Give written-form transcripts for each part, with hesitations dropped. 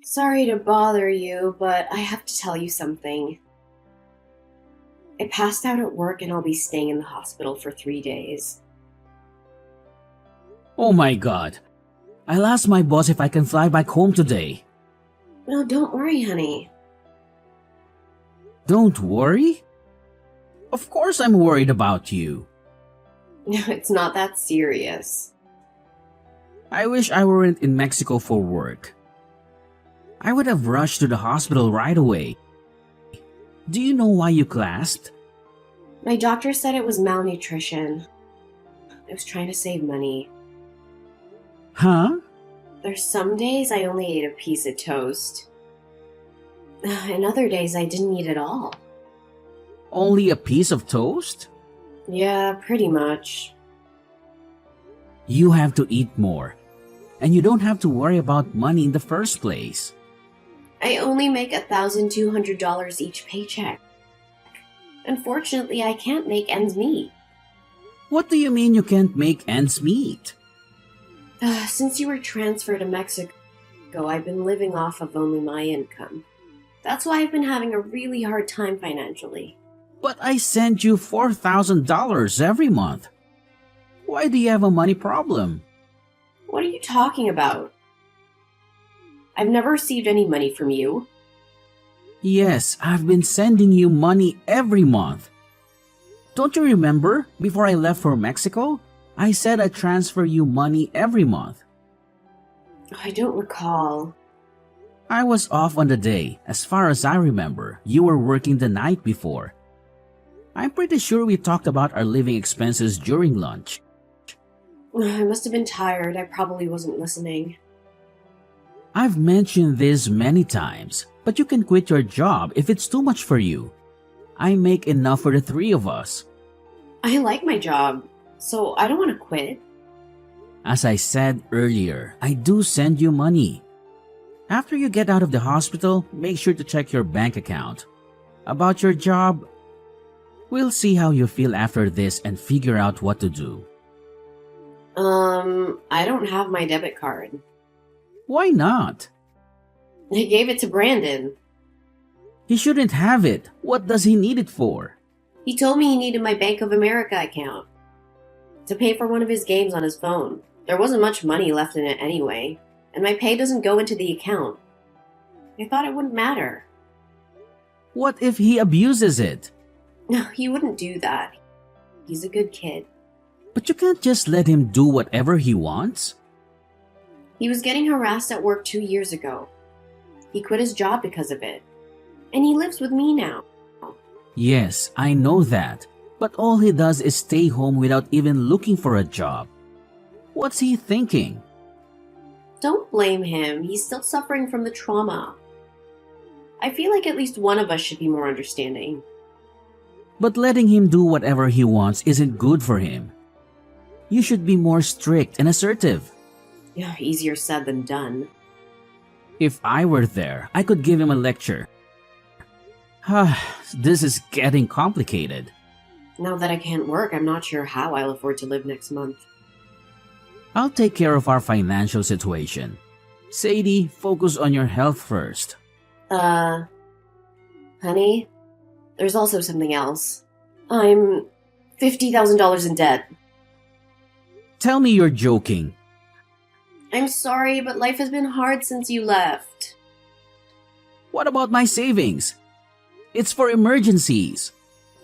Sorry to bother you, but I have to tell you something. I passed out at work and I'll be staying in the hospital for 3 days. Oh my god. I'll ask my boss if I can fly back home today. No, don't worry, honey. Don't worry? Of course I'm worried about you. No, it's not that serious. I wish I weren't in Mexico for work. I would have rushed to the hospital right away. Do you know why you clasped? My doctor said it was malnutrition. I was trying to save money. Huh? There's some days I only ate a piece of toast. And other days I didn't eat at all. Only a piece of toast? Yeah, pretty much. You have to eat more. And you don't have to worry about money in the first place. I only make $1,200 each paycheck. Unfortunately, I can't make ends meet. What do you mean you can't make ends meet? Since you were transferred to Mexico, I've been living off of only my income. That's why I've been having a really hard time financially. But I send you $4,000 every month. Why do you have a money problem? What are you talking about? I've never received any money from you. Yes, I've been sending you money every month. Don't you remember, before I left for Mexico, I said I'd transfer you money every month. I don't recall. I was off on the day. As far as I remember, you were working the night before. I'm pretty sure we talked about our living expenses during lunch. I must have been tired. I probably wasn't listening. I've mentioned this many times, but you can quit your job if it's too much for you. I make enough for the three of us. I like my job, so I don't want to quit. As I said earlier, I do send you money. After you get out of the hospital, make sure to check your bank account. About your job, we'll see how you feel after this and figure out what to do. I don't have my debit card. Why not? I gave it to Brandon. He shouldn't have it. What does he need it for? He told me he needed my Bank of America account to pay for one of his games on his phone. There wasn't much money left in it anyway, and my pay doesn't go into the account. I thought it wouldn't matter. What if he abuses it? No, he wouldn't do that. He's a good kid. But you can't just let him do whatever he wants. He was getting harassed at work 2 years ago. He quit his job because of it. And he lives with me now. Yes, I know that. But all he does is stay home without even looking for a job. What's he thinking? Don't blame him. He's still suffering from the trauma. I feel like at least one of us should be more understanding. But letting him do whatever he wants isn't good for him. You should be more strict and assertive. Yeah, easier said than done. If I were there, I could give him a lecture. This is getting complicated. Now that I can't work, I'm not sure how I'll afford to live next month. I'll take care of our financial situation. Sadie, focus on your health first. Honey, there's also something else. I'm $50,000 in debt. Tell me you're joking. I'm sorry, but life has been hard since you left. What about my savings? It's for emergencies.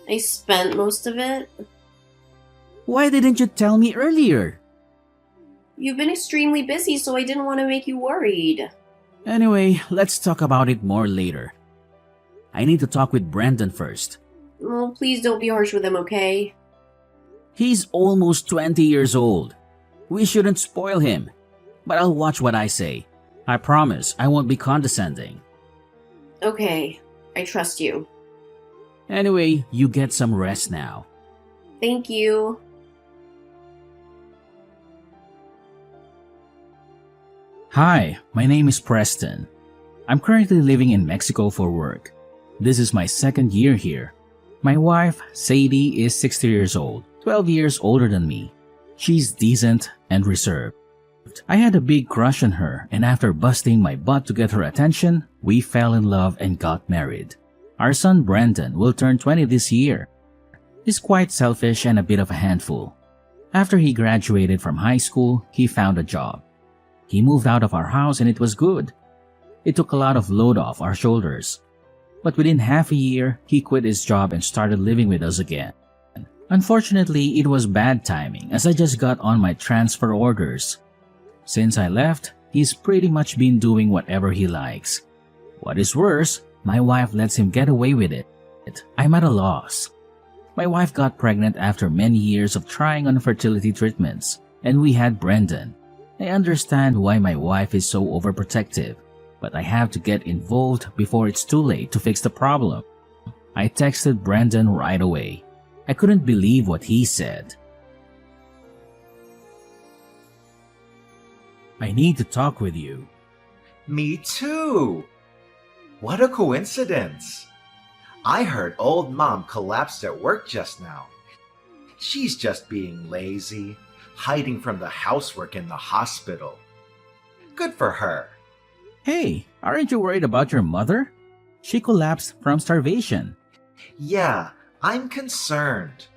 I spent most of it. Why didn't you tell me earlier? You've been extremely busy, so I didn't want to make you worried. Anyway, let's talk about it more later. I need to talk with Brandon first. Oh, please don't be harsh with him, okay? He's almost 20 years old. We shouldn't spoil him. But I'll watch what I say. I promise I won't be condescending. Okay, I trust you. Anyway, you get some rest now. Thank you. Hi, my name is Preston. I'm currently living in Mexico for work. This is my second year here. My wife, Sadie, is 60 years old, 12 years older than me. She's decent and reserved. I had a big crush on her, and after busting my butt to get her attention, we fell in love and got married. Our son Brendan will turn 20 this year. He's quite selfish and a bit of a handful. After he graduated from high school, he found a job. He moved out of our house and it was good. It took a lot of load off our shoulders. But within half a year, he quit his job and started living with us again. Unfortunately, it was bad timing as I just got on my transfer orders. Since I left, he's pretty much been doing whatever he likes. What is worse, my wife lets him get away with it. I'm at a loss. My wife got pregnant after many years of trying on fertility treatments, and we had Brendan. I understand why my wife is so overprotective, but I have to get involved before it's too late to fix the problem. I texted Brendan right away. I couldn't believe what he said. I need to talk with you. Me too! What a coincidence! I heard old Mom collapsed at work just now. She's just being lazy, hiding from the housework in the hospital. Good for her. Hey, aren't you worried about your mother? She collapsed from starvation. Yeah, I'm concerned.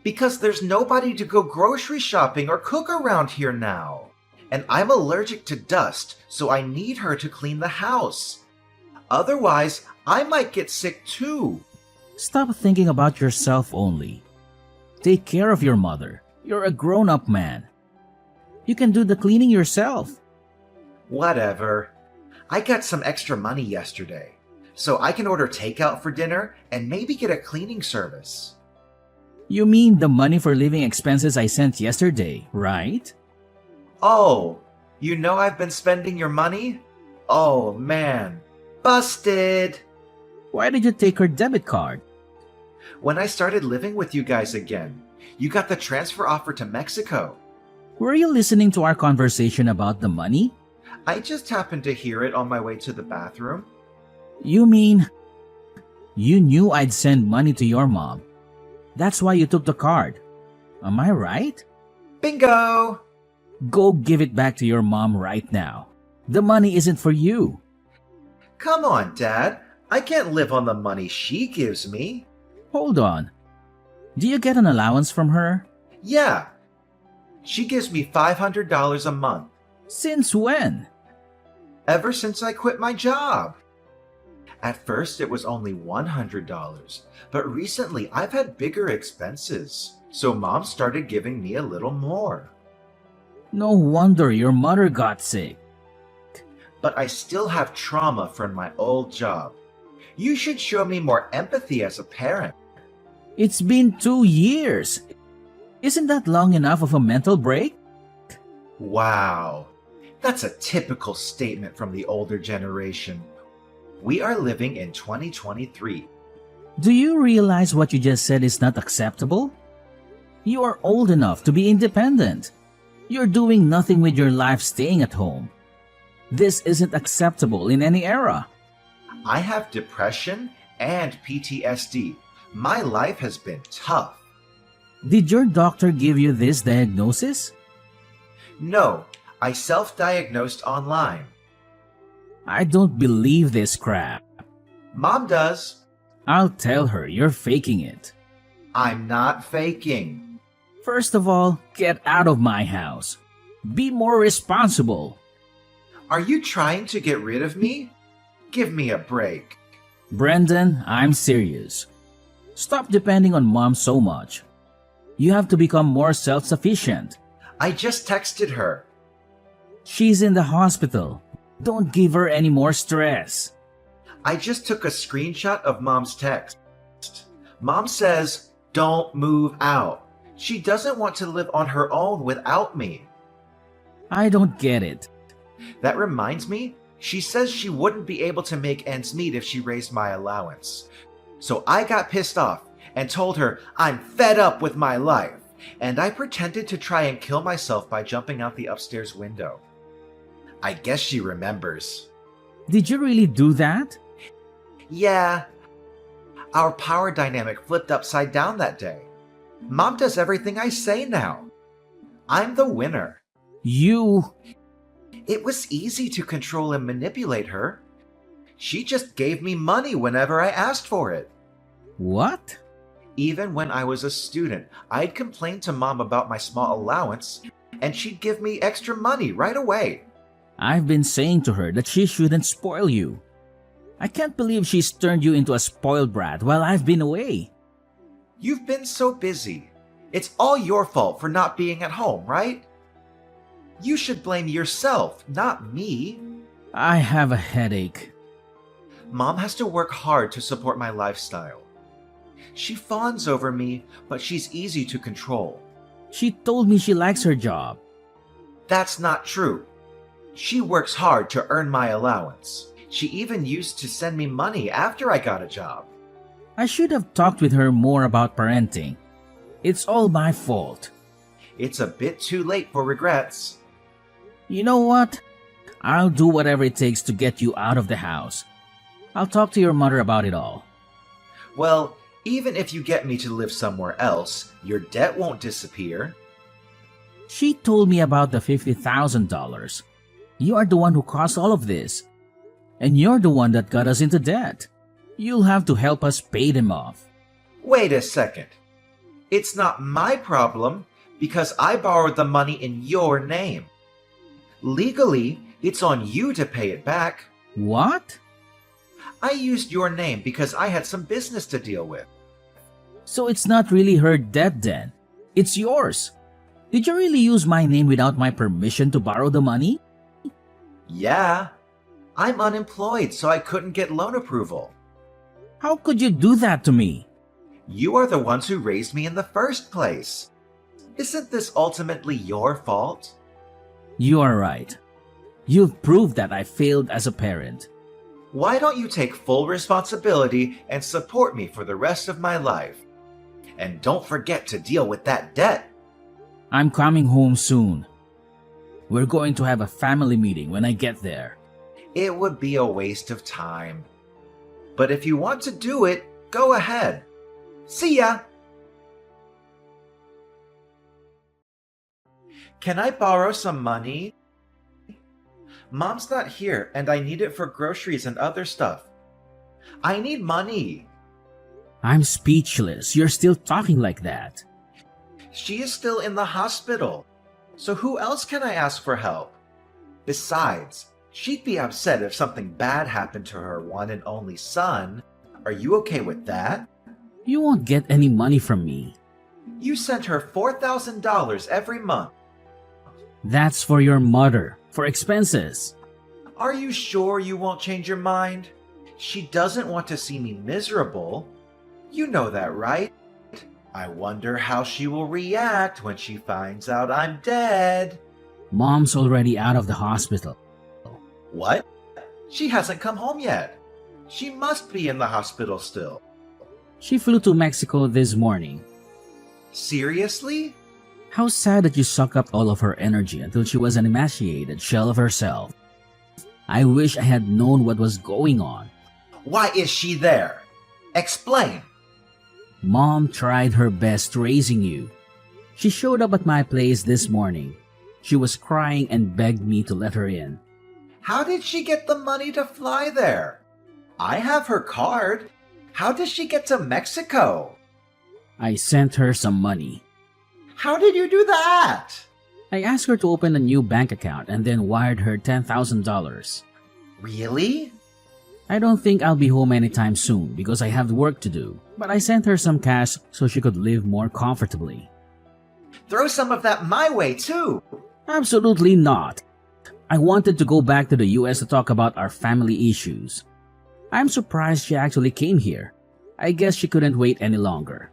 Because there's nobody to go grocery shopping or cook around here now. And I'm allergic to dust, so I need her to clean the house. Otherwise, I might get sick too. Stop thinking about yourself only. Take care of your mother. You're a grown-up man. You can do the cleaning yourself. Whatever. I got some extra money yesterday, so I can order takeout for dinner and maybe get a cleaning service. You mean the money for living expenses I sent yesterday, right? Oh, you know I've been spending your money? Oh man, busted! Why did you take her debit card? When I started living with you guys again, you got the transfer offer to Mexico. Were you listening to our conversation about the money? I just happened to hear it on my way to the bathroom. You mean you knew I'd send money to your mom? That's why you took the card. Am I right? Bingo! Go give it back to your mom right now. The money isn't for you. Come on, Dad. I can't live on the money she gives me. Hold on. Do you get an allowance from her? Yeah. She gives me $500 a month. Since when? Ever since I quit my job. At first, it was only $100, but recently I've had bigger expenses, so Mom started giving me a little more. No wonder your mother got sick. But I still have trauma from my old job. You should show me more empathy as a parent. It's been 2 years. Isn't that long enough of a mental break? Wow. That's a typical statement from the older generation. We are living in 2023. Do you realize what you just said is not acceptable? You are old enough to be independent. You're doing nothing with your life staying at home. This isn't acceptable in any era. I have depression and PTSD. My life has been tough. Did your doctor give you this diagnosis? No, I self-diagnosed online. I don't believe this crap. Mom does. I'll tell her you're faking it. I'm not faking. First of all, get out of my house. Be more responsible. Are you trying to get rid of me? Give me a break. Brendan, I'm serious. Stop depending on Mom so much. You have to become more self-sufficient. I just texted her. She's in the hospital. Don't give her any more stress. I just took a screenshot of Mom's text. Mom says, don't move out. She doesn't want to live on her own without me. I don't get it. That reminds me, she says she wouldn't be able to make ends meet if she raised my allowance. So I got pissed off and told her I'm fed up with my life, and I pretended to try and kill myself by jumping out the upstairs window. I guess she remembers. Did you really do that? Yeah. Our power dynamic flipped upside down that day. Mom does everything I say now. I'm the winner. You... It was easy to control and manipulate her. She just gave me money whenever I asked for it. What? Even when I was a student, I'd complain to Mom about my small allowance, and she'd give me extra money right away. I've been saying to her that she shouldn't spoil you. I can't believe she's turned you into a spoiled brat while I've been away. You've been so busy. It's all your fault for not being at home, right? You should blame yourself, not me. I have a headache. Mom has to work hard to support my lifestyle. She fawns over me, but she's easy to control. She told me she likes her job. That's not true. She works hard to earn my allowance. She even used to send me money after I got a job. I should have talked with her more about parenting. It's all my fault. It's a bit too late for regrets. You know what? I'll do whatever it takes to get you out of the house. I'll talk to your mother about it all. Well, even if you get me to live somewhere else, your debt won't disappear. She told me about the $50,000. You are the one who caused all of this. And you're the one that got us into debt. You'll have to help us pay them off. Wait a second. It's not my problem because I borrowed the money in your name. Legally, it's on you to pay it back. What? I used your name because I had some business to deal with. So it's not really her debt then. It's yours. Did you really use my name without my permission to borrow the money? Yeah. I'm unemployed, so I couldn't get loan approval. How could you do that to me? You are the ones who raised me in the first place. Isn't this ultimately your fault? You are right. You've proved that I failed as a parent. Why don't you take full responsibility and support me for the rest of my life? And don't forget to deal with that debt. I'm coming home soon. We're going to have a family meeting when I get there. It would be a waste of time. But if you want to do it, go ahead. See ya! Can I borrow some money? Mom's not here and I need it for groceries and other stuff. I need money. I'm speechless. You're still talking like that. She is still in the hospital. So who else can I ask for help? Besides, she'd be upset if something bad happened to her one and only son. Are you okay with that? You won't get any money from me. You sent her $4,000 every month. That's for your mother, for expenses. Are you sure you won't change your mind? She doesn't want to see me miserable. You know that, right? I wonder how she will react when she finds out I'm dead. Mom's already out of the hospital. What? She hasn't come home yet. She must be in the hospital still. She flew to Mexico this morning. Seriously? How sad that you suck up all of her energy until she was an emaciated shell of herself. I wish I had known what was going on. Why is she there? Explain. Mom tried her best raising you. She showed up at my place this morning. She was crying and begged me to let her in. How did she get the money to fly there? I have her card. How does she get to Mexico? I sent her some money. How did you do that? I asked her to open a new bank account and then wired her $10,000. Really? I don't think I'll be home anytime soon because I have work to do, but I sent her some cash so she could live more comfortably. Throw some of that my way, too. Absolutely not. I wanted to go back to the US to talk about our family issues. I'm surprised she actually came here. I guess she couldn't wait any longer.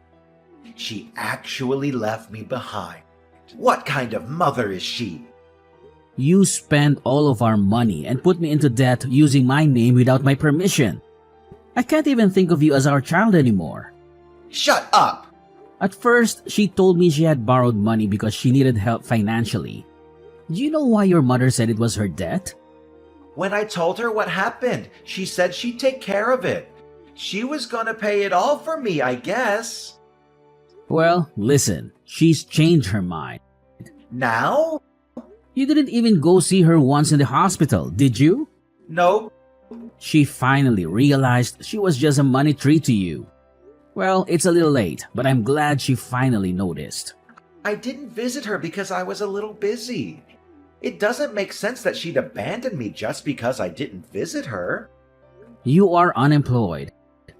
She actually left me behind. What kind of mother is she? You spent all of our money and put me into debt using my name without my permission. I can't even think of you as our child anymore. Shut up! At first, she told me she had borrowed money because she needed help financially. Do you know why your mother said it was her debt? When I told her what happened, she said she'd take care of it. She was gonna pay it all for me, I guess. Well, listen, she's changed her mind. Now? You didn't even go see her once in the hospital, did you? No, She finally realized she was just a money tree to you. Well, it's a little late, but I'm glad she finally noticed. I didn't visit her because I was a little busy. It doesn't make sense that she'd abandon me just because I didn't visit her. You are unemployed.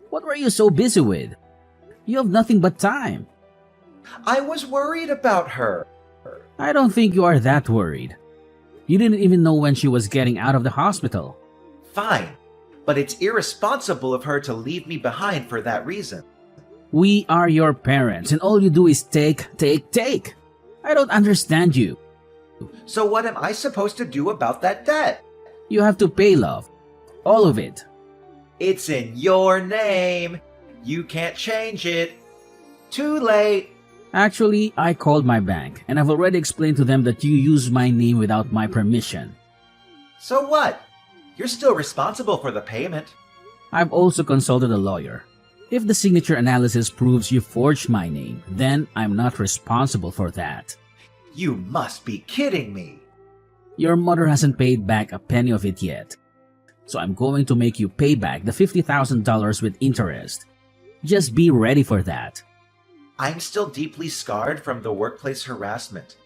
What were you so busy with? You have nothing but time. I was worried about her. I don't think you are that worried. You didn't even know when she was getting out of the hospital. Fine, but it's irresponsible of her to leave me behind for that reason. We are your parents and all you do is take. I don't understand you. So what am I supposed to do about that debt? You have to pay, love. All of it. It's in your name. You can't change it. Too late. Actually, I called my bank and I've already explained to them that you use my name without my permission. So what? You're still responsible for the payment. I've also consulted a lawyer. If the signature analysis proves you forged my name, then I'm not responsible for that. You must be kidding me. Your mother hasn't paid back a penny of it yet. So I'm going to make you pay back the $50,000 with interest. Just be ready for that. I'm still deeply scarred from the workplace harassment.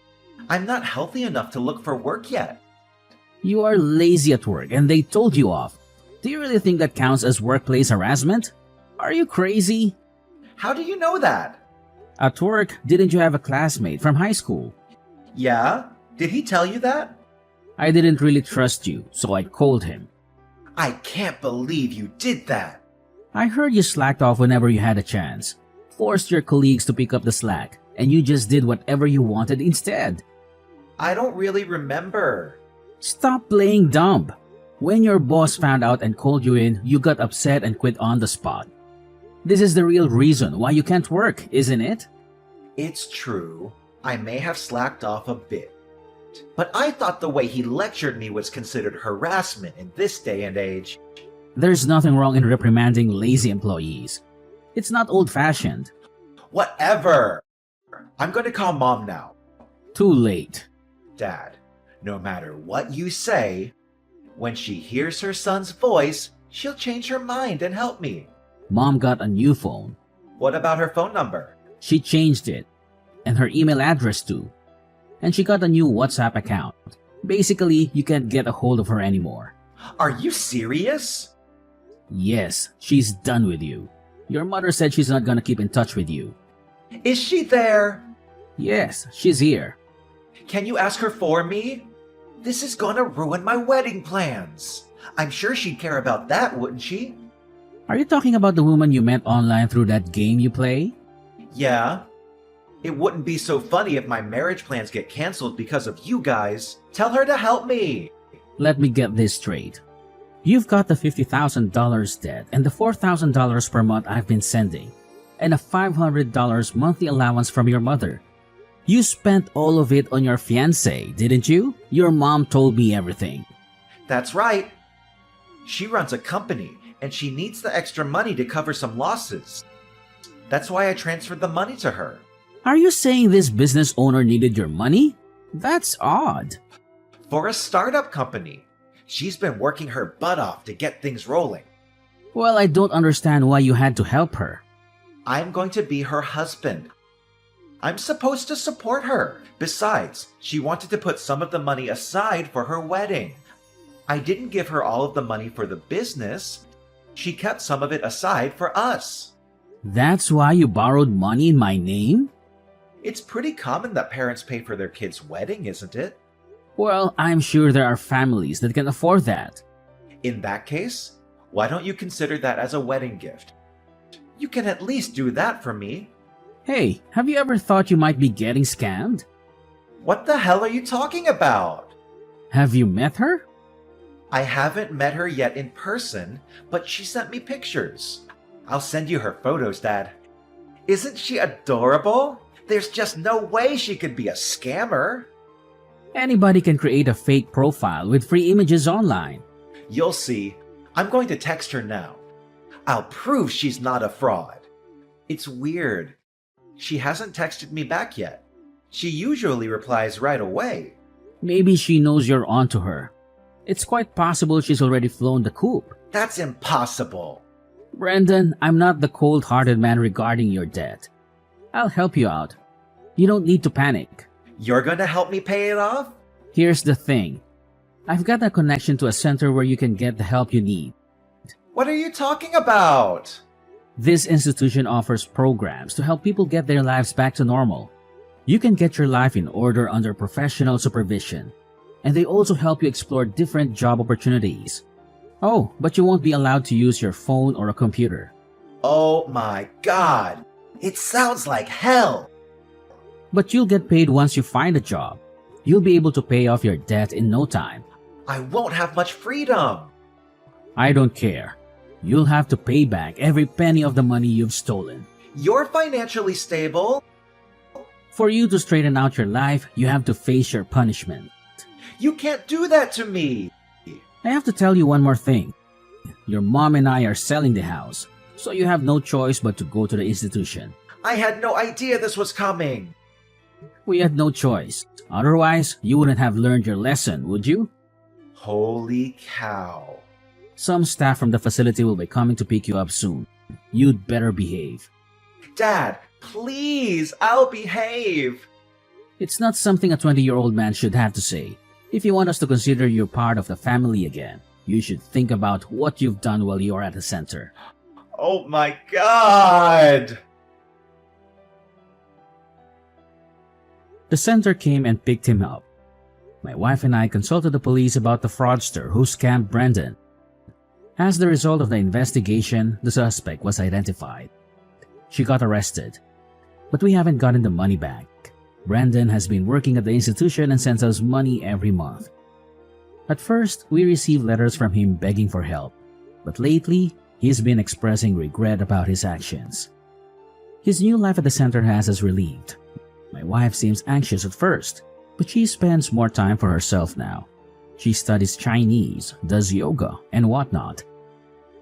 I'm not healthy enough to look for work yet. You are lazy at work and they told you off. Do you really think that counts as workplace harassment? Are you crazy? How do you know that? At work, didn't you have a classmate from high school? Yeah? Did he tell you that? I didn't really trust you, so I called him. I can't believe you did that. I heard you slacked off whenever you had a chance. Forced your colleagues to pick up the slack, and you just did whatever you wanted instead. I don't really remember. Stop playing dumb. When your boss found out and called you in, you got upset and quit on the spot. This is the real reason why you can't work, isn't it? It's true. I may have slacked off a bit. But I thought the way he lectured me was considered harassment in this day and age. There's nothing wrong in reprimanding lazy employees. It's not old-fashioned. Whatever. I'm going to call Mom now. Too late. Dad, no matter what you say, when she hears her son's voice, she'll change her mind and help me. Mom got a new phone. What about her phone number? She changed it, and her email address too. And she got a new WhatsApp account. Basically, you can't get a hold of her anymore. Are you serious? Yes, she's done with you. Your mother said she's not gonna keep in touch with you. Is she there? Yes, she's here. Can you ask her for me? This is gonna ruin my wedding plans. I'm sure she'd care about that, wouldn't she? Are you talking about the woman you met online through that game you play? Yeah. It wouldn't be so funny if my marriage plans get canceled because of you guys. Tell her to help me. Let me get this straight. You've got the $50,000 debt and the $4,000 per month I've been sending, and a $500 monthly allowance from your mother. You spent all of it on your fiancé, didn't you? Your mom told me everything. That's right. She runs a company, and she needs the extra money to cover some losses. That's why I transferred the money to her. Are you saying this business owner needed your money? That's odd. For a startup company. She's been working her butt off to get things rolling. Well, I don't understand why you had to help her. I'm going to be her husband. I'm supposed to support her. Besides, she wanted to put some of the money aside for her wedding. I didn't give her all of the money for the business. She kept some of it aside for us. That's why you borrowed money in my name? It's pretty common that parents pay for their kids' wedding, isn't it? Well, I'm sure there are families that can afford that. In that case, why don't you consider that as a wedding gift? You can at least do that for me. Hey, have you ever thought you might be getting scammed? What the hell are you talking about? Have you met her? I haven't met her yet in person, but she sent me pictures. I'll send you her photos, Dad. Isn't she adorable? There's just no way she could be a scammer. Anybody can create a fake profile with free images online. You'll see. I'm going to text her now. I'll prove she's not a fraud. It's weird. She hasn't texted me back yet. She usually replies right away. Maybe she knows you're onto her. It's quite possible she's already flown the coop. That's impossible. Brendan, I'm not the cold-hearted man regarding your debt. I'll help you out. You don't need to panic. You're gonna help me pay it off? Here's the thing. I've got a connection to a center where you can get the help you need. What are you talking about? This institution offers programs to help people get their lives back to normal. You can get your life in order under professional supervision. And they also help you explore different job opportunities. Oh, but you won't be allowed to use your phone or a computer. Oh my God. It sounds like hell. But you'll get paid once you find a job. You'll be able to pay off your debt in no time. I won't have much freedom. I don't care. You'll have to pay back every penny of the money you've stolen. You're financially stable. For you to straighten out your life, you have to face your punishment. You can't do that to me. I have to tell you one more thing. Your mom and I are selling the house, so you have no choice but to go to the institution. I had no idea this was coming. We had no choice. Otherwise, you wouldn't have learned your lesson, would you? Holy cow. Some staff from the facility will be coming to pick you up soon. You'd better behave. Dad, please, I'll behave. It's not something a 20-year-old man should have to say. If you want us to consider you part of the family again, you should think about what you've done while you're at the center. Oh my God! The center came and picked him up. My wife and I consulted the police about the fraudster who scammed Brendan. As the result of the investigation, the suspect was identified. She got arrested, but we haven't gotten the money back. Brendan has been working at the institution and sends us money every month. At first, we received letters from him begging for help, but lately, he's been expressing regret about his actions. His new life at the center has us relieved. My wife seems anxious at first, but she spends more time for herself now. She studies Chinese, does yoga, and whatnot.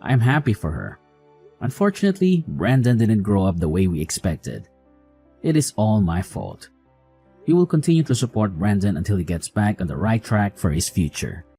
I'm happy for her. Unfortunately, Brendan didn't grow up the way we expected. It is all my fault. We will continue to support Brendan until he gets back on the right track for his future.